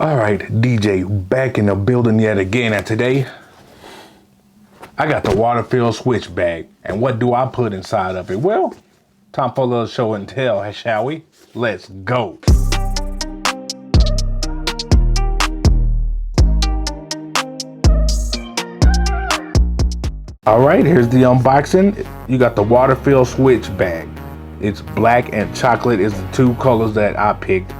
All right, DJ back in the building yet again, and today I got the WATERFIELD switch bag. And what do I put inside of it? Well, time for a little show and tell, shall we? Let's go. All right, here's the unboxing. You got the WATERFIELD switch bag. It's black and chocolate is the two colors that I picked.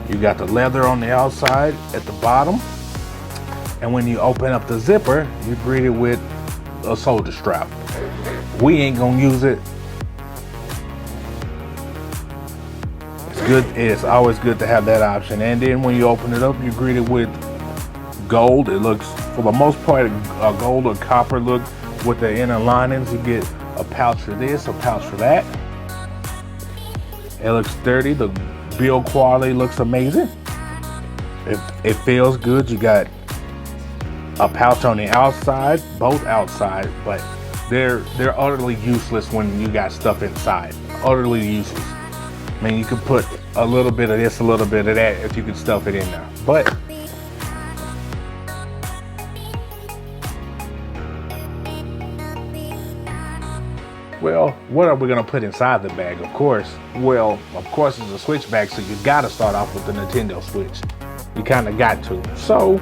You got the leather on the outside at the bottom. And when you open up the zipper, you're greeted with a shoulder strap. We ain't gonna use it. It's good, it's always good to have that option. And then when you open it up, you're greeted with gold. It looks, for the most part, a gold or copper look with the inner linings. You get a pouch for this, a pouch for that. It looks sturdy. The build quality looks amazing. It feels good. You got a pouch on the outside, both outside, but they're utterly useless when you got stuff inside. Utterly useless. I mean, you could put a little bit of this, a little bit of that if you could stuff it in there. But well, what are we gonna put inside the bag? Of course, it's a switch bag, so you gotta start off with the Nintendo Switch. You kinda got to. So,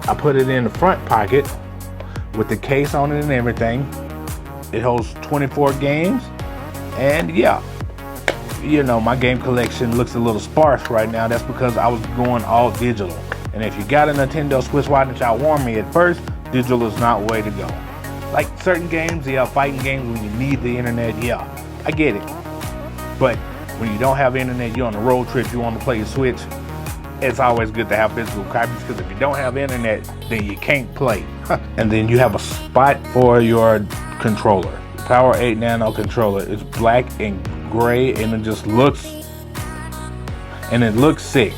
I put it in the front pocket with the case on it and everything. It holds 24 games, and yeah, you know, my game collection looks a little sparse right now. That's because I was going all digital. And if you got a Nintendo Switch, why didn't y'all warn me at first? Digital is not the way to go. Like certain games, yeah, fighting games when you need the internet, yeah, I get it. But when you don't have internet, you're on a road trip, you want to play a Switch, it's always good to have physical copies, because if you don't have internet, then you can't play. And then you have a spot for your controller. Power 8 Nano controller. It's black and gray, and it just looks, sick.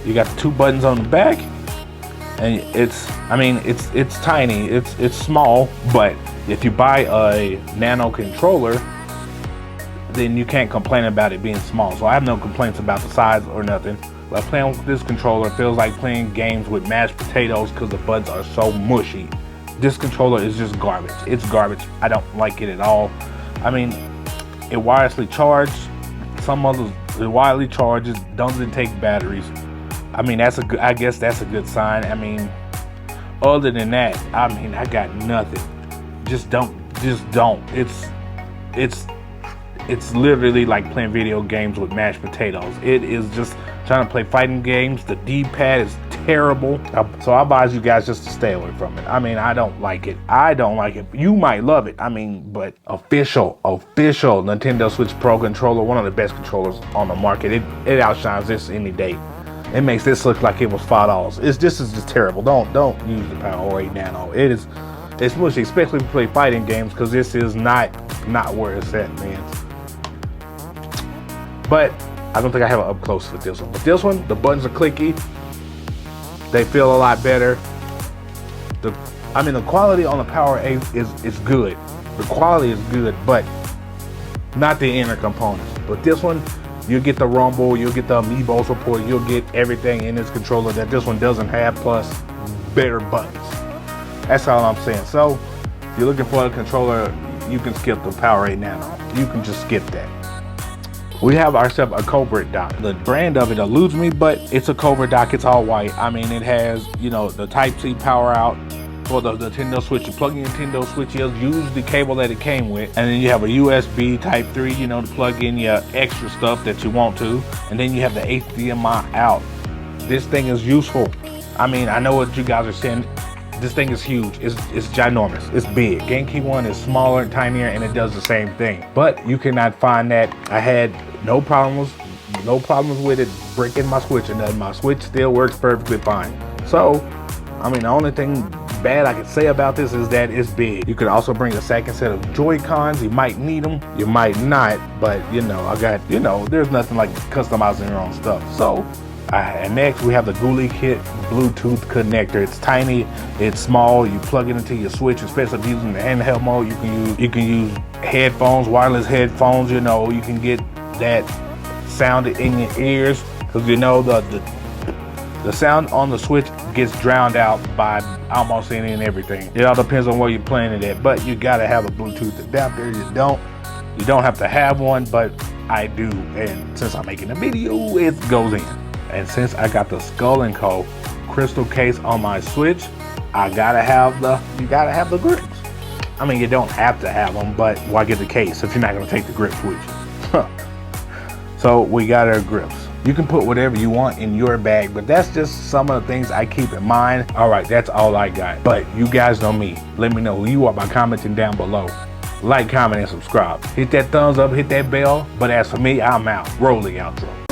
You got the two buttons on the back. And it's tiny, it's small, but if you buy a Nano controller, then you can't complain about it being small. So I have no complaints about the size or nothing. But playing with this controller feels like playing games with mashed potatoes because the buttons are so mushy. This controller is just garbage. It's garbage. I don't like it at all. I mean, it wirelessly charged. Some others, it wirelessly charges, doesn't take batteries. I mean, I guess that's a good sign. I mean, other than that, I mean, I got nothing. Just don't. It's literally like playing video games with mashed potatoes. It is just trying to play fighting games. The D-pad is terrible. So I advise you guys just to stay away from it. I mean, I don't like it. You might love it. I mean, but official Nintendo Switch Pro controller, one of the best controllers on the market. It outshines this any day. It makes this look like it was $5. This is just terrible. Don't use the Power 8 Nano. It's mushy, especially if you play fighting games, because this is not where it's at, man. But I don't think I have it up close with this one. But this one, the buttons are clicky. They feel a lot better. The quality on the Power 8 is good. The quality is good, but not the inner components. But this one, you'll get the rumble, you'll get the amiibo support, you'll get everything in this controller that this one doesn't have, plus better buttons. That's all I'm saying. So, if you're looking for a controller, you can skip the Power 8 Nano. You can just skip that. We have ourselves a Cobra dock. The brand of it eludes me, but it's a Cobra dock. It's all white. I mean, it has, you know, the Type-C power out for the Nintendo Switch. You plug in your Nintendo Switch, you'll use the cable that it came with, and then you have a USB Type 3, you know, to plug in your extra stuff that you want to, and then you have the HDMI out. This thing is useful. I mean, I know what you guys are saying. This thing is huge. It's ginormous. It's big. GameCube one is smaller and tinier, and it does the same thing. But you cannot find that. I had no problems with it breaking my Switch or nothing. My Switch still works perfectly fine. So, I mean, the only thing bad I can say about this is that it's big. You could also bring a second set of Joy-Cons. You might need them, you might not, but you know, there's nothing like customizing your own stuff. So And next we have the Ghoulie Kit Bluetooth connector. It's tiny, it's small. You plug it into your Switch, especially if you're using the handheld mode. You can use headphones, wireless headphones. You know, you can get that sound in your ears, because you know the sound on the Switch gets drowned out by almost any and everything. It all depends on where you're playing it at, but you gotta have a Bluetooth adapter. You don't have to have one, but I do, and since I'm making a video, it goes in. And since I got the Skull & Co crystal case on my Switch, you gotta have the grips. I mean, you don't have to have them, but why get the case if you're not gonna take the grips with you? So we got our grips. You can put whatever you want in your bag, but that's just some of the things I keep in mind. All right, that's all I got. But you guys know me. Let me know who you are by commenting down below. Like, comment, and subscribe. Hit that thumbs up, hit that bell. But as for me, I'm out. Roll the outro.